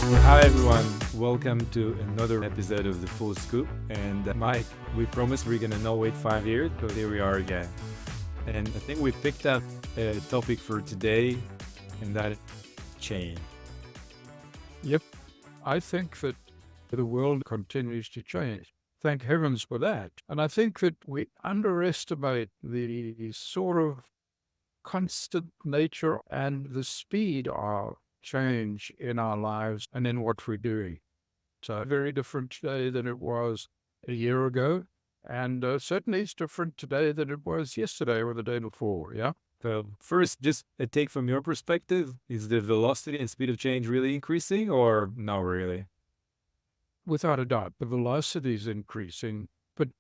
Hi everyone, welcome to another episode of The Full Scoop. And Mike, we promised we're gonna not wait 5 years, so here we are again. And I think we picked up a topic for today, and that is change. Yep, I think that the world continues to change. Thank heavens for that. And I think that we underestimate the sort of constant nature and the speed of change in our lives and in what we're doing. So very different today than it was a year ago. And certainly it's different today than it was yesterday or the day before. Yeah. So first, just a take from your perspective, is the velocity and speed of change really increasing or not really? Without a doubt, the velocity is increasing, but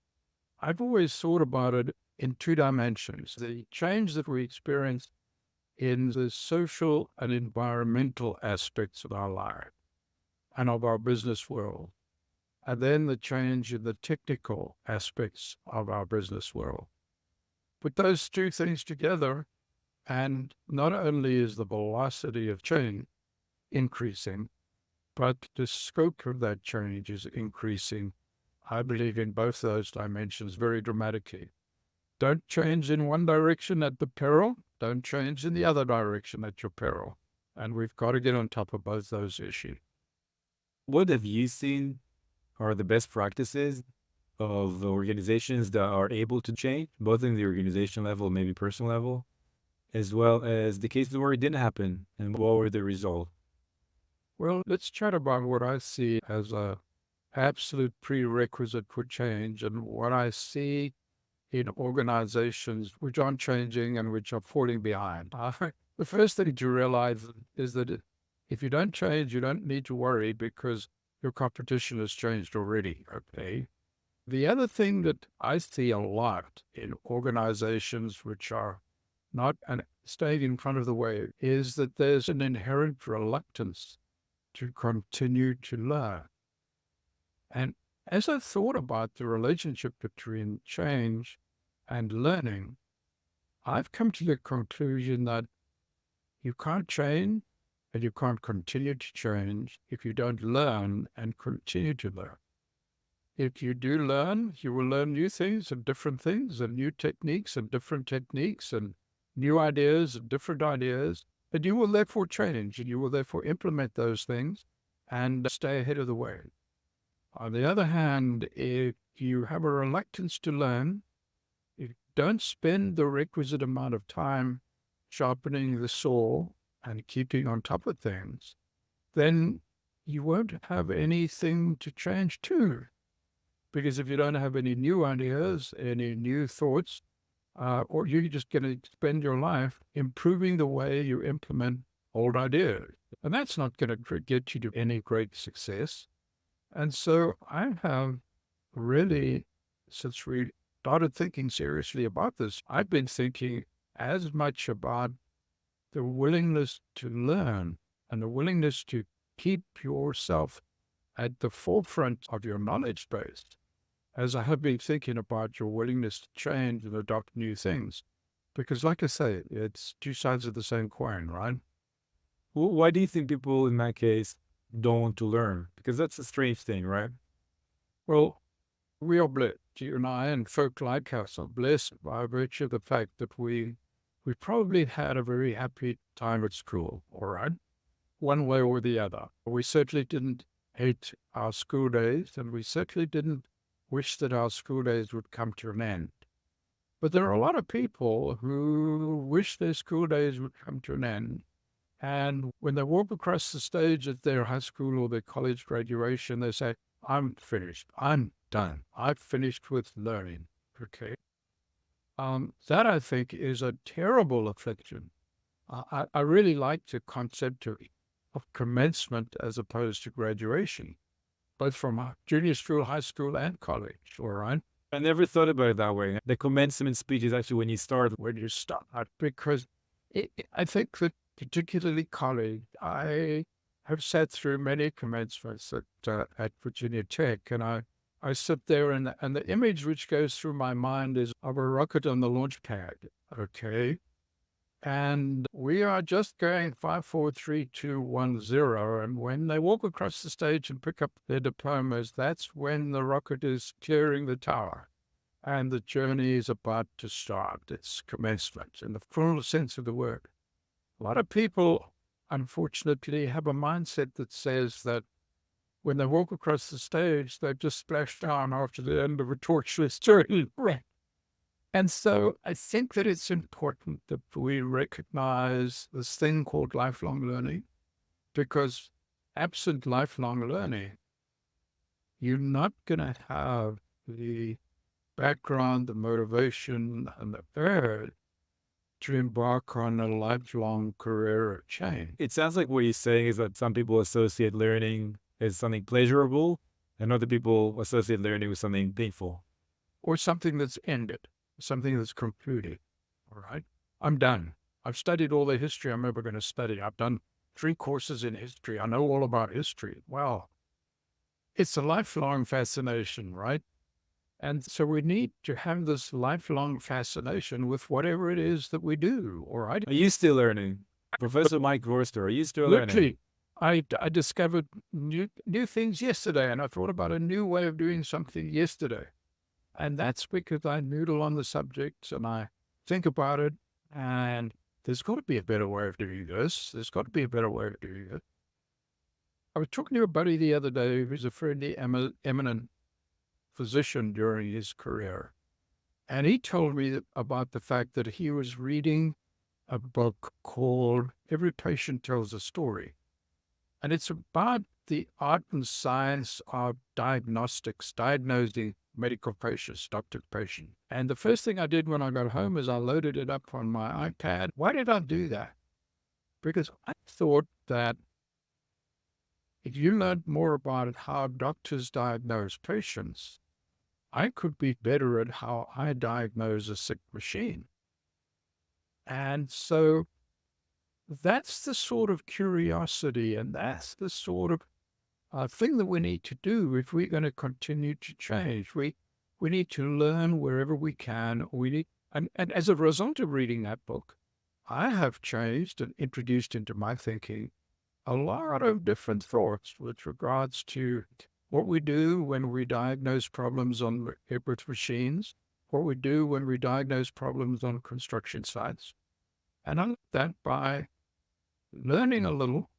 I've always thought about it in two dimensions. The change that we experience in the social and environmental aspects of our life and of our business world, and then the change in the technical aspects of our business world. Put those two things together, and not only is the velocity of change increasing, but the scope of that change is increasing, I believe, in both those dimensions very dramatically. Don't change in one direction at the peril. Don't change in the other direction at your peril. And we've got to get on top of both those issues. What have you seen are the best practices of organizations that are able to change, both in the organization level, maybe personal level, as well as the cases where it didn't happen and what were the results? Well, let's chat about what I see as a absolute prerequisite for change and what I see in organizations which aren't changing and which are falling behind. The first thing to realize is that if you don't change, you don't need to worry because your competition has changed already. Okay. The other thing that I see a lot in organizations which are not staying in front of the wave is that there's an inherent reluctance to continue to learn. And as I thought about the relationship between change and learning, I've come to the conclusion that you can't change and you can't continue to change if you don't learn and continue to learn. If you do learn, you will learn new things and new techniques and different techniques and new ideas and different ideas. And you will therefore change and you will therefore implement those things and stay ahead of the wave. On the other hand, if you have a reluctance to learn, if you don't spend the requisite amount of time sharpening the saw and keeping on top of things, then you won't have anything to change to. Because if you don't have any new ideas, any new thoughts, or you're just going to spend your life improving the way you implement old ideas. And that's not going to get you to any great success. And so I have really, since we started thinking seriously about this, I've been thinking as much about the willingness to learn and the willingness to keep yourself at the forefront of your knowledge base as I have been thinking about your willingness to change and adopt new things. Because, like I say, it's two sides of the same coin, right? Why do you think people in that case don't want to learn? Because that's a strange thing, right? Well, we are blessed. You and I and folk like us are blessed by virtue of the fact that we probably had a very happy time at school, all right? One way or the other. We certainly didn't hate our school days, and we certainly didn't wish that our school days would come to an end. But there are a lot of people who wish their school days would come to an end. And when they walk across the stage at their high school or their college graduation, they say, I'm finished. I'm done. I've finished with learning. Okay. That I think is a terrible affliction. I really like the concept of commencement as opposed to graduation, both from junior school, high school, and college. All right. I never thought about it that way. The commencement speech is actually when you start. When you start, because I think that particularly college, I have sat through many commencements at Virginia Tech, and I sit there, and the image which goes through my mind is of a rocket on the launch pad. Okay. And we are just going 5, 4, 3, 2, 1, 0. And when they walk across the stage and pick up their diplomas, that's when the rocket is clearing the tower and the journey is about to start. It's commencement in the full sense of the word. A lot of people, unfortunately, have a mindset that says that when they walk across the stage, they've just splashed down after the end of a torturous journey. Right. And so I think that it's important that we recognize this thing called lifelong learning, because absent lifelong learning, you're not going to have the background, the motivation, and the urge to embark on a lifelong career of change. It sounds like what you're saying is that some people associate learning as something pleasurable, and other people associate learning with something painful. Or something that's ended, something that's concluded. All right. I'm done. I've studied all the history I'm ever going to study. I've done 3 courses in history. I know all about history. Well, it's a lifelong fascination, right? And so we need to have this lifelong fascination with whatever it is that we do. All right. Are you still learning? Professor Mike Vorster, are you still learning? Literally, I discovered new things yesterday, and I thought about a new way of doing something yesterday. And that's because I noodle on the subject and I think about it. And there's got to be a better way of doing this. There's got to be a better way of doing it. I was talking to a buddy the other day who's a fairly eminent physician during his career. And he told me about the fact that he was reading a book called Every Patient Tells a Story. And it's about the art and science of diagnostics, diagnosing medical patients, doctor patient. And the first thing I did when I got home is I loaded it up on my iPad. Why did I do that? Because I thought that if you learned more about how doctors diagnose patients, I could be better at how I diagnose a sick machine. And so that's the sort of curiosity and that's the sort of thing that we need to do if we're going to continue to change. We need to learn wherever we can. And as a result of reading that book, I have changed and introduced into my thinking a lot of different thoughts with regards to what we do when we diagnose problems on with machines, what we do when we diagnose problems on construction sites. And I learned that by learning a little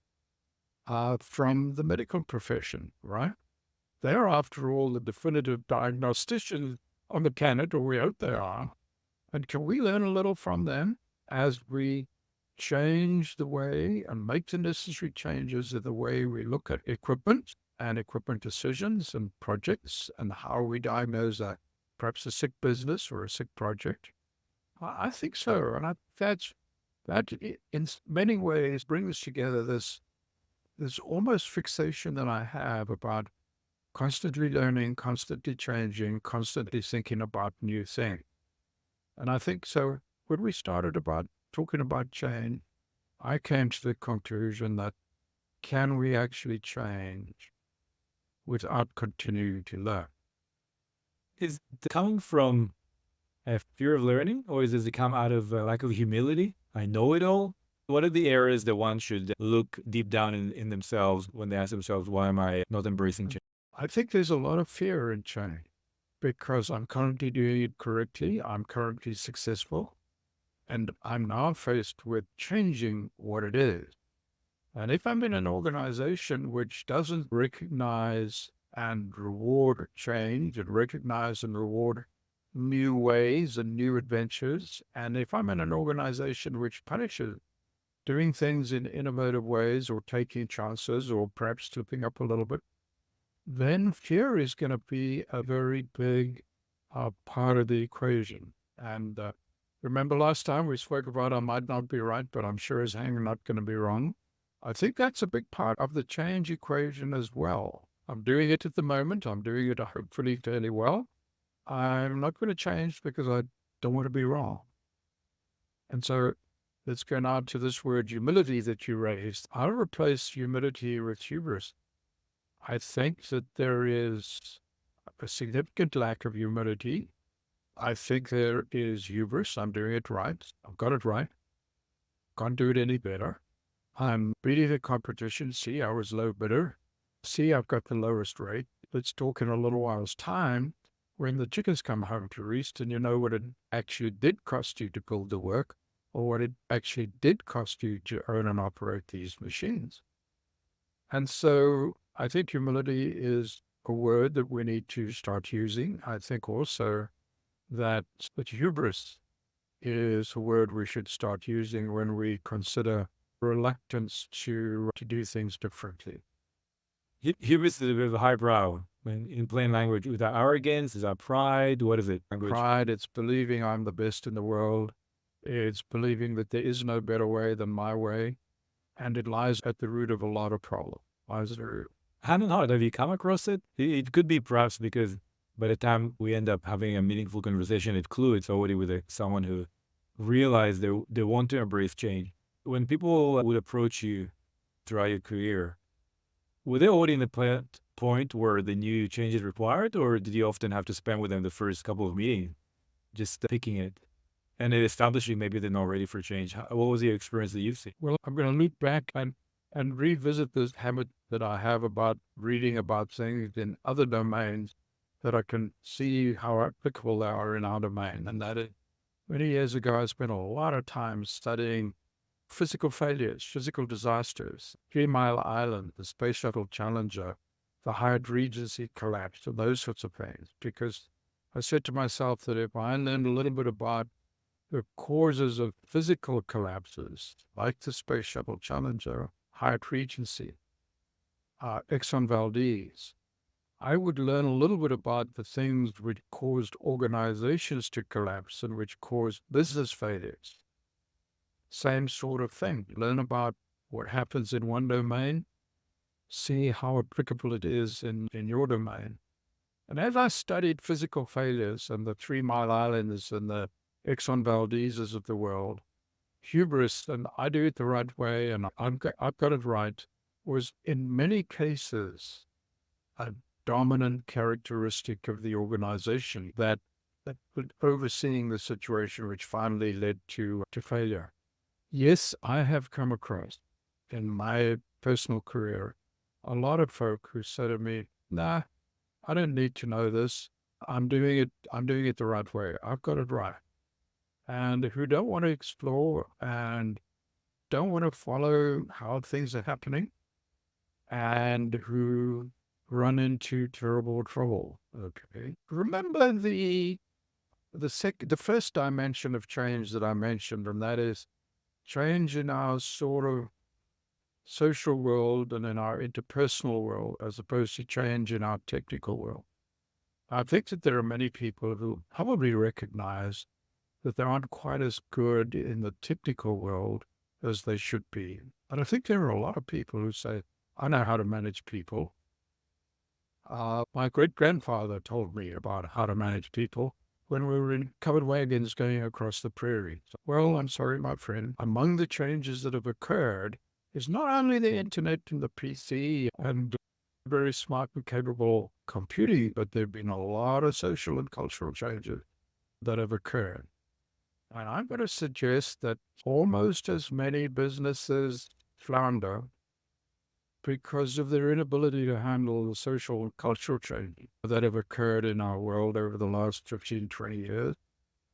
from the medical profession, right? They're, after all, the definitive diagnosticians on the planet, or we hope they are. And can we learn a little from them as we change the way and make the necessary changes in the way we look at equipment and equipment decisions and projects and how we diagnose perhaps a sick business or a sick project? I think so. And that in many ways brings together this almost fixation that I have about constantly learning, constantly changing, constantly thinking about new things. And I think so. When we started about talking about change, I came to the conclusion that can we actually change without continuing to learn? Is it coming from a fear of learning, or does it come out of a lack of humility? I know it all. What are the areas that one should look deep down in themselves when they ask themselves, why am I not embracing change? I think there's a lot of fear in change because I'm currently doing it correctly. I'm currently successful. And I'm now faced with changing what it is. And if I'm in an organization which doesn't recognize and reward change and recognize and reward new ways and new adventures, and if I'm in an organization which punishes doing things in innovative ways or taking chances or perhaps slipping up a little bit, then fear is going to be a very big part of the equation. And remember last time we spoke about I might not be right, but I'm sure as hang not going to be wrong. I think that's a big part of the change equation as well. I'm doing it at the moment. I'm doing it hopefully fairly well. I'm not going to change because I don't want to be wrong. And so let's go now to this word humility that you raised. I'll replace humility with hubris. I think that there is a significant lack of humility. I think there is hubris. I'm doing it right. I've got it right. can't do it any better. I'm beating the competition. See, I was low bidder. See, I've got the lowest rate. Let's talk in a little while's time when the chickens come home to roost and you know what it actually did cost you to build the work or what it actually did cost you to own and operate these machines. And so I think humility is a word that we need to start using. I think also that hubris is a word we should start using when we consider reluctance to do things differently. Hubris is a bit of a highbrow. In plain language, is that arrogance? Is that pride? What is it? Language. Pride, it's believing I'm the best in the world. It's believing that there is no better way than my way. And it lies at the root of a lot of problems. Lies at the root. Haven't hard. Have you come across it? It could be perhaps because by the time we end up having a meaningful conversation at Clue, it's already with someone who realized they want to embrace change. When people would approach you throughout your career, were they already in the point where the new change is required, or did you often have to spend with them the first couple of meetings just picking it and then establishing maybe they're not ready for change? What was your experience that you've seen? Well, I'm going to loop back and revisit this habit that I have about reading about things in other domains that I can see how applicable they are in our domain. And that is, many years ago, I spent a lot of time studying physical failures, physical disasters, 3 Mile Island, the Space Shuttle Challenger, the Hyatt Regency collapse, and those sorts of things. Because I said to myself that if I learned a little bit about the causes of physical collapses, like the Space Shuttle Challenger, Hyatt Regency, Exxon Valdez, I would learn a little bit about the things which caused organizations to collapse and which caused business failures. Same sort of thing. Learn about what happens in one domain, see how applicable it is in your domain. And as I studied physical failures and the 3 Mile Islanders and the Exxon Valdezes of the world, hubris and I do it the right way and I've got it right was in many cases a dominant characteristic of the organization that overseeing the situation which finally led to failure. Yes, I have come across in my personal career a lot of folk who say to me, nah, I don't need to know this. I'm doing it the right way. I've got it right. And who don't want to explore and don't want to follow how things are happening and who run into terrible trouble. Okay. Remember the first dimension of change that I mentioned, and that is change in our sort of social world and in our interpersonal world, as opposed to change in our technical world. I think that there are many people who probably recognize that they aren't quite as good in the technical world as they should be. And I think there are a lot of people who say, I know how to manage people. My great-grandfather told me about how to manage people when we were in covered wagons going across the prairie. Well, I'm sorry, my friend. Among the changes that have occurred is not only the internet and the PC and very smart and capable computing, but there have been a lot of social and cultural changes that have occurred. And I'm going to suggest that almost as many businesses flounder because of their inability to handle the social and cultural changes that have occurred in our world over the last 15, 20 years,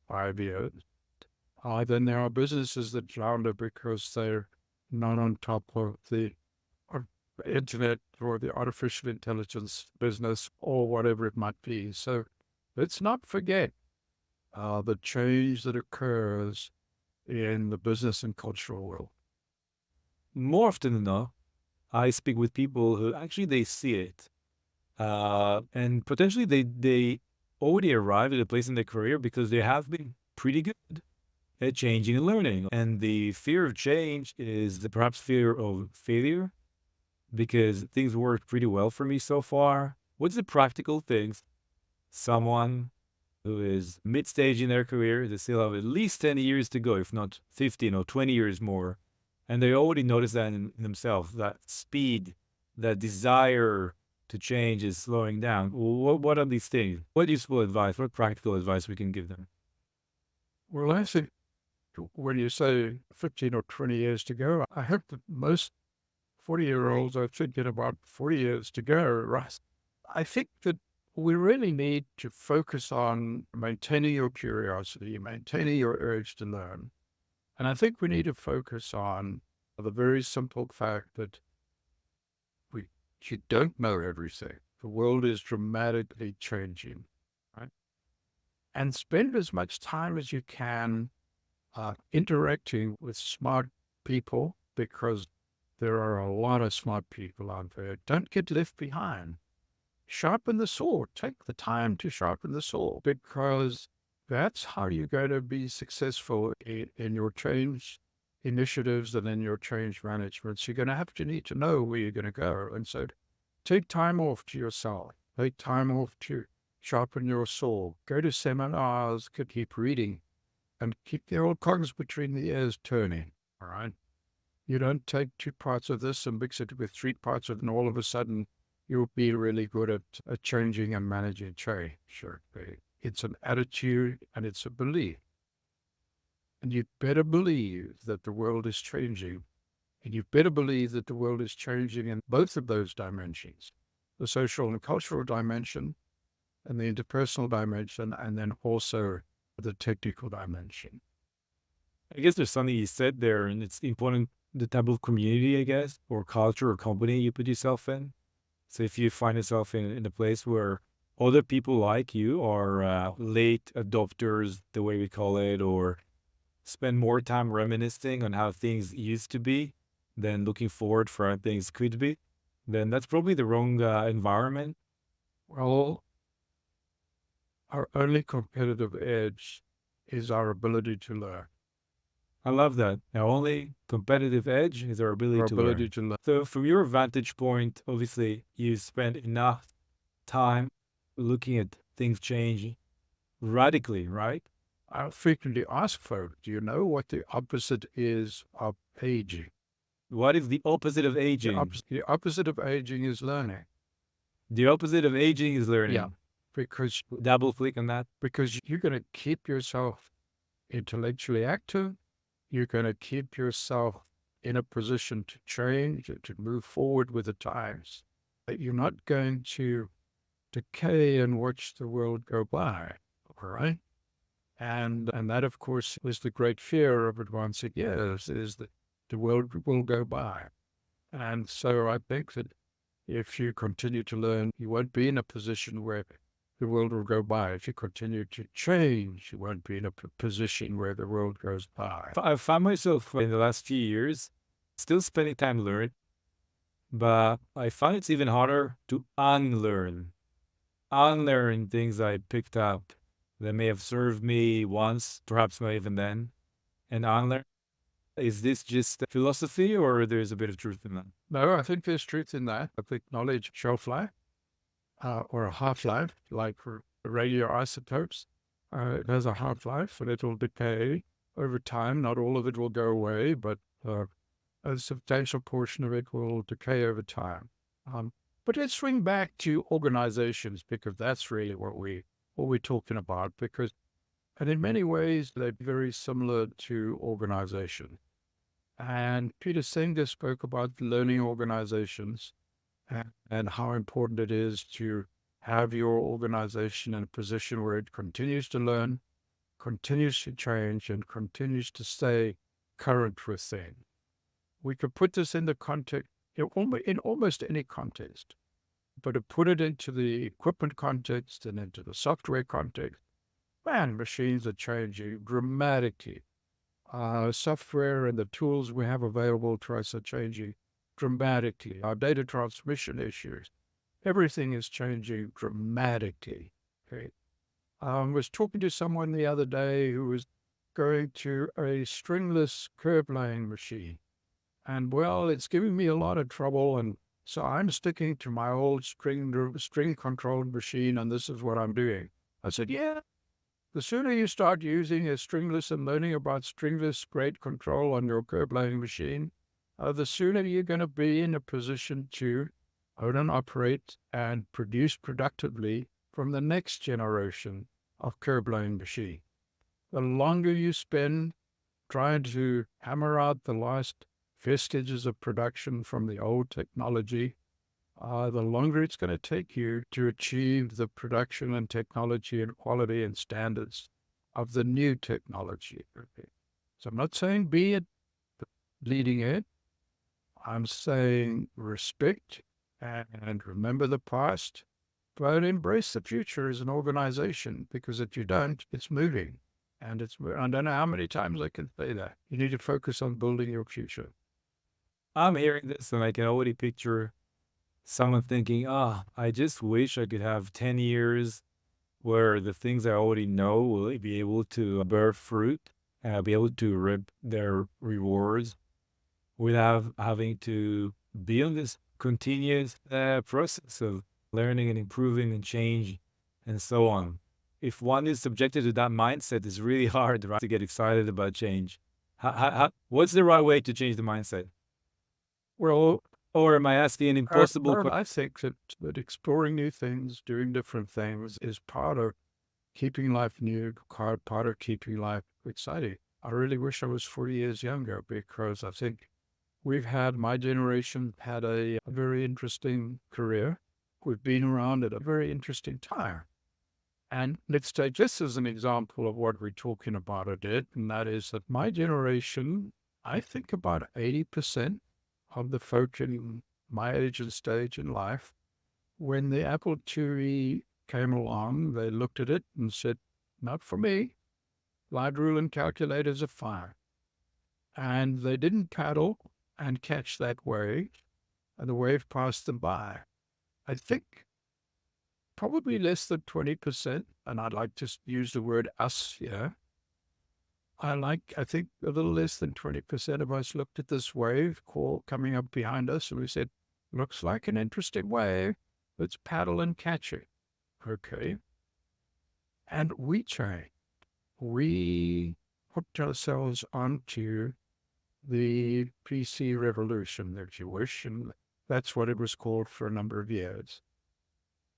5 years. Then there are businesses that flounder because they're not on top of the internet or the artificial intelligence business or whatever it might be. So let's not forget the change that occurs in the business and cultural world. More often than not, I speak with people who actually they see it, and potentially they already arrived at a place in their career because they have been pretty good at changing and learning. And the fear of change is the perhaps fear of failure because things worked pretty well for me so far. What's the practical things someone who is mid-stage in their career, they still have at least 10 years to go, if not 15 or 20 years more, and they already notice that in themselves, that speed, that desire to change is slowing down. What are these things? What useful advice, what practical advice we can give them? Well, I think when you say 15 or 20 years to go, I hope that most 40-year-olds are thinking about 40 years to go, right? I think that we really need to focus on maintaining your curiosity, maintaining your urge to learn. And I think we need to focus on the very simple fact that we you don't know everything. The world is dramatically changing, right? And spend as much time as you can interacting with smart people, because there are a lot of smart people out there. Don't get left behind. Sharpen the sword. Take the time to sharpen the sword, because that's how you're going to be successful in your change initiatives and in your change management. So you're going to have to need to know where you're going to go. And so take time off to yourself. Take time off to sharpen your sword. Go to seminars, keep reading, and keep the old cogs between the ears turning. All right. You don't take 2 parts of this and mix it with 3 parts of it, and all of a sudden you'll be really good at changing and managing change. Sure. It's an attitude and it's a belief. And you better believe that the world is changing. And you better believe that the world is changing in both of those dimensions, the social and cultural dimension and the interpersonal dimension, and then also the technical dimension. I guess there's something you said there, and it's important the type of community, I guess, or culture or company you put yourself in. So if you find yourself in a place where other people like you are late adopters, the way we call it, or spend more time reminiscing on how things used to be than looking forward for how things could be, then that's probably the wrong environment. Well, our only competitive edge is our ability to learn. I love that. Our only competitive edge is our ability Our to ability learn. to learn. So, from your vantage point, obviously, you spend enough time looking at things change radically, right? I frequently ask folks, do you know what the opposite is of aging? What is the opposite of aging? The opposite of aging is learning. The opposite of aging is Yeah, learning. because Double click on that. you're going to keep yourself intellectually active. You're going to keep yourself in a position to change, to move forward with the times. But you're not going to decay and watch the world go by. All right. And that, of course, is the great fear of advancing years, is that the world will go by. And so I think that if you continue to learn, you won't be in a position where the world will go by. If you continue to change, you won't be in a position where the world goes by. I found myself in the last few years still spending time learning, but I find it's even harder to unlearn things I picked up that may have served me once, perhaps not even then, and unlearn. Is this just philosophy or there's a bit of truth in that? No, I think there's truth in that. I think knowledge shelf life or a half life, like for radioisotopes. It has a half life and it'll decay over time. Not all of it will go away, but a substantial portion of it will decay over time. But let's swing back to organizations, because that's really what we're talking about. And in many ways, they're very similar to organizations. And Peter Singer spoke about learning organizations and how important it is to have your organization in a position where it continues to learn, continues to change, and continues to stay current with things. We could put this in the context, in almost any context, but to put it into the equipment context and into the software context, man, machines are changing dramatically. Software and the tools we have available to us are changing dramatically. Our data transmission issues, everything is changing dramatically. Okay. I was talking to someone the other day who was going to a stringless curve laying machine. And well, it's giving me a lot of trouble. And so I'm sticking to my old string controlled machine, and this is what I'm doing. I said, yeah, the sooner you start using a stringless and learning about stringless grade control on your curve laying machine, the sooner you're going to be in a position to own and operate and produce productively from the next generation of curve laying machine. The longer you spend trying to hammer out the last vestiges of production from the old technology, the longer it's going to take you to achieve the production and technology and quality and standards of the new technology. Okay. So I'm not saying be at the leading edge. I'm saying respect and remember the past, but embrace the future as an organization, because if you don't, it's moving. And I don't know how many times I can say that. You need to focus on building your future. I'm hearing this and I can already picture someone thinking, ah, I just wish I could have 10 years where the things I already know will be able to bear fruit and I'll be able to reap their rewards without having to be on this continuous process of learning and improving and change and so on. If one is subjected to that mindset, it's really hard, right, to get excited about change. What's the right way to change the mindset? Well, Or am I asking an impossible question? I think that exploring new things, doing different things is part of keeping life new, part of keeping life exciting. I really wish I was 40 years younger, because I think my generation had a very interesting career. We've been around at a very interesting time. And let's take this as an example of what we're talking about a bit, and that is that my generation, I think about 80% of the folk in my age and stage in life, when the Apple IIe came along, they looked at it and said, not for me. Light rule and calculators are fine. And they didn't paddle and catch that wave, and the wave passed them by. I think probably less than 20%, and I'd like to use the word us here. I think a little less than 20% of us looked at this wave coming up behind us, and we said, looks like an interesting wave. Let's paddle and catch it. Okay. And we changed. We hooked ourselves onto the PC revolution, if you wish, and that's what it was called for a number of years.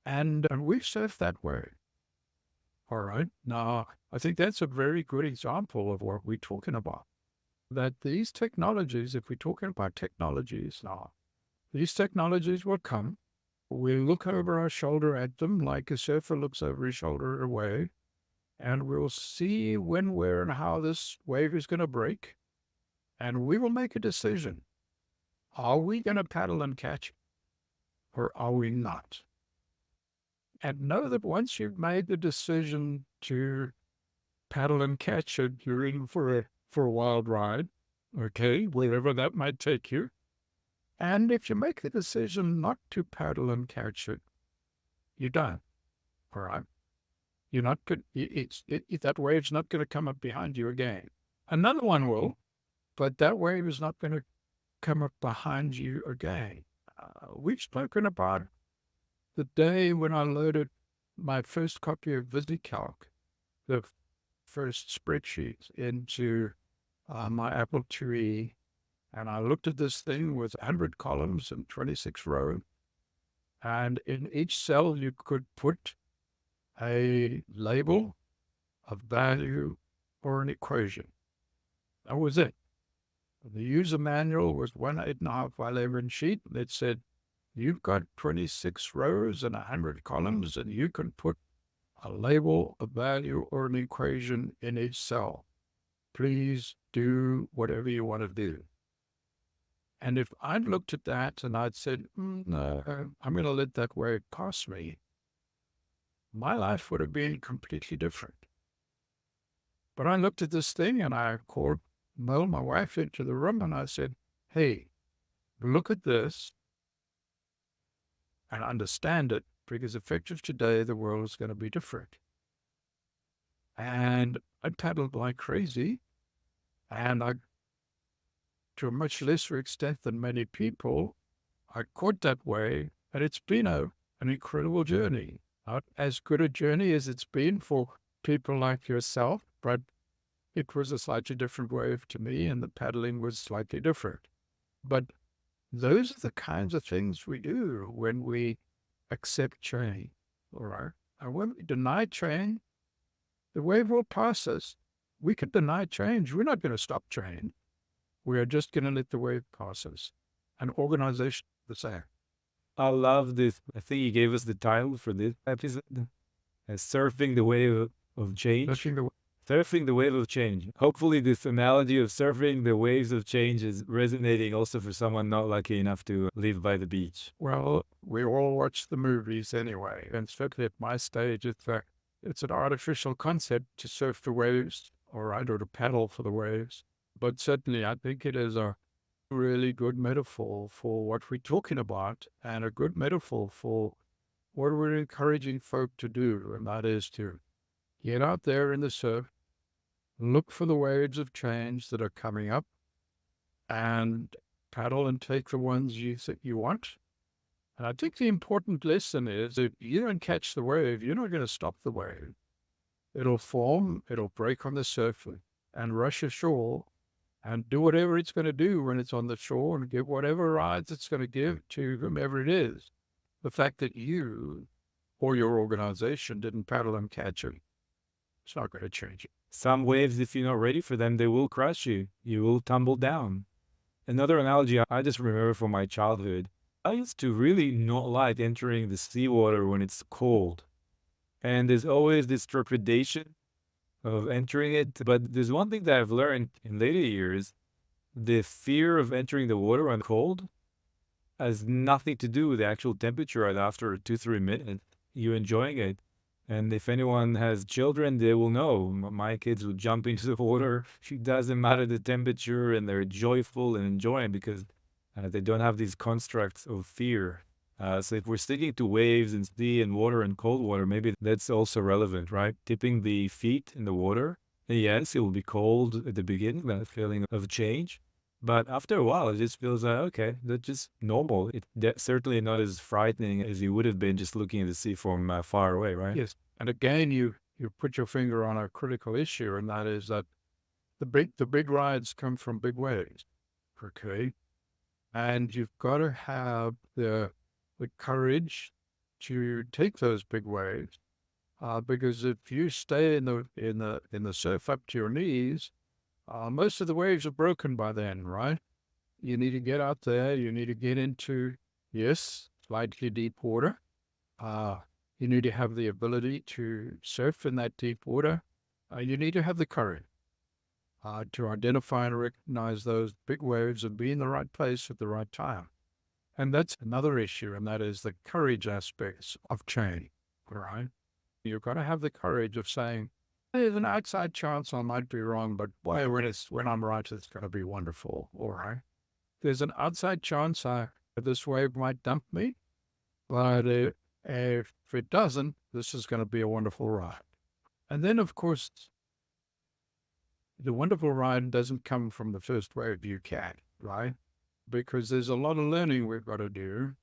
And we surfed that wave. All right. Now, I think that's a very good example of what we're talking about. That these technologies, if we're talking about technologies now, these technologies will come. We'll look over our shoulder at them like a surfer looks over his shoulder away, and we'll see when, where, and how this wave is going to break. And we will make a decision. Are we going to paddle and catch it, or are we not? And know that once you've made the decision to paddle and catch it, you're in for a wild ride, okay, wherever that might take you. And if you make the decision not to paddle and catch it, you're done. All right. You're not good. That wave's not going to come up behind you again. Another one will, but that wave is not going to come up behind you again. We've spoken about the day when I loaded my first copy of VisiCalc, the first spreadsheet, into my Apple IIe, and I looked at this thing with 100 columns and 26 rows, and in each cell you could put a label, a value, or an equation. That was it. The user manual was 1.5 by 11 sheet that said, you've got 26 rows and 100 columns, and you can put a label, a value, or an equation in each cell. Please do whatever you want to do. And if I'd looked at that and I'd said, no, I'm going to let that wave pass me, my life would have been completely different. But I looked at this thing and I called Mel, my wife, into the room, and I said, hey, look at this and understand it, because effective today, the world is going to be different. And I paddled like crazy, and to a much lesser extent than many people, I caught that wave, and it's been an incredible journey. Not as good a journey as it's been for people like yourself, but it was a slightly different wave to me, and the paddling was slightly different. But those are the kinds of things we do when we accept change, all right? And when we deny change, the wave will pass us, We can deny change. We're not going to stop change. We are just going to let the wave pass us. An organization the same. I love this. I think you gave us the title for this episode, Surfing the Wave of Change. Looking the Surfing the wave of change. Hopefully, this analogy of surfing the waves of change is resonating also for someone not lucky enough to live by the beach. Well, we all watch the movies anyway, and especially at my stage, it's an artificial concept to surf the waves, all right, or to paddle for the waves. But certainly, I think it is a really good metaphor for what we're talking about, and a good metaphor for what we're encouraging folk to do, and that is to get out there in the surf, look for the waves of change that are coming up, and paddle and take the ones you want. And I think the important lesson is if you don't catch the wave, you're not going to stop the wave. It'll form, it'll break on the surface and rush ashore and do whatever it's going to do when it's on the shore and give whatever rides it's going to give to whomever it is. The fact that you or your organization didn't paddle and catch it, it's not going to change it. Some waves, if you're not ready for them, they will crush you. You will tumble down. Another analogy I just remember from my childhood, I used to really not like entering the seawater when it's cold. And there's always this trepidation of entering it. But there's one thing that I've learned in later years, the fear of entering the water when cold has nothing to do with the actual temperature. And after 2-3 minutes, you're enjoying it. And if anyone has children, they will know. My kids will jump into the water. It doesn't matter the temperature, and they're joyful and enjoying because they don't have these constructs of fear. So if we're sticking to waves and sea and water and cold water, maybe that's also relevant, right? Dipping the feet in the water. Yes, it will be cold at the beginning, that feeling of change. But after a while, it just feels like, okay, that's just normal. It's certainly not as frightening as you would have been just looking at the sea from far away, right? Yes. And again, you put your finger on a critical issue, and that is that the big rides come from big waves. Okay. And you've got to have the courage to take those big waves. Because if you stay in the surf up to your knees, most of the waves are broken by then, right? You need to get out there. You need to get into, yes, slightly deep water. You need to have the ability to surf in that deep water. You need to have the courage to identify and recognize those big waves and be in the right place at the right time. And that's another issue, and that is the courage aspects of change, right? You've got to have the courage of saying, there's an outside chance I might be wrong, but boy, when I'm right, it's going to be wonderful, all right? There's an outside chance this wave might dump me, but if it doesn't, this is going to be a wonderful ride. And then, of course, the wonderful ride doesn't come from the first wave you catch, right? Because there's a lot of learning we've got to do,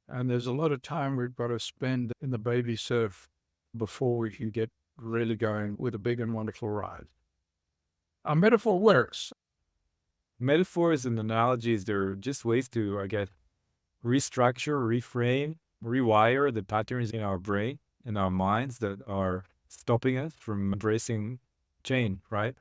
and there's a lot of time we've got to spend in the baby surf before we can get really going with a big and wonderful ride. A metaphor works. Metaphors and analogies, they're just ways to, I guess, restructure, reframe, rewire the patterns in our brain, in our minds that are stopping us from embracing change, right?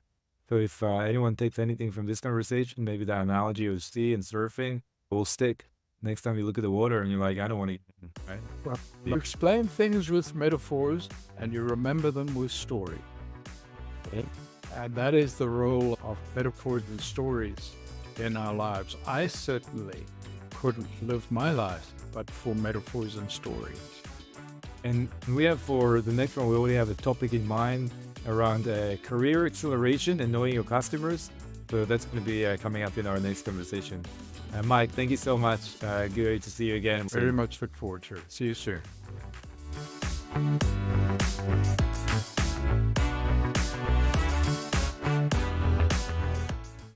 So if anyone takes anything from this conversation, maybe that analogy of sea and surfing will stick. Next time you look at the water and you're like, I don't want to eat, right? Well, you explain things with metaphors and you remember them with story. Okay? And that is the role of metaphors and stories in our lives. I certainly couldn't live my life but for metaphors and stories. And we have for the next one, we already have a topic in mind around career acceleration and knowing your customers. So that's going to be coming up in our next conversation. Mike, thank you so much. Good to see you again. Very much look forward to it. See you soon.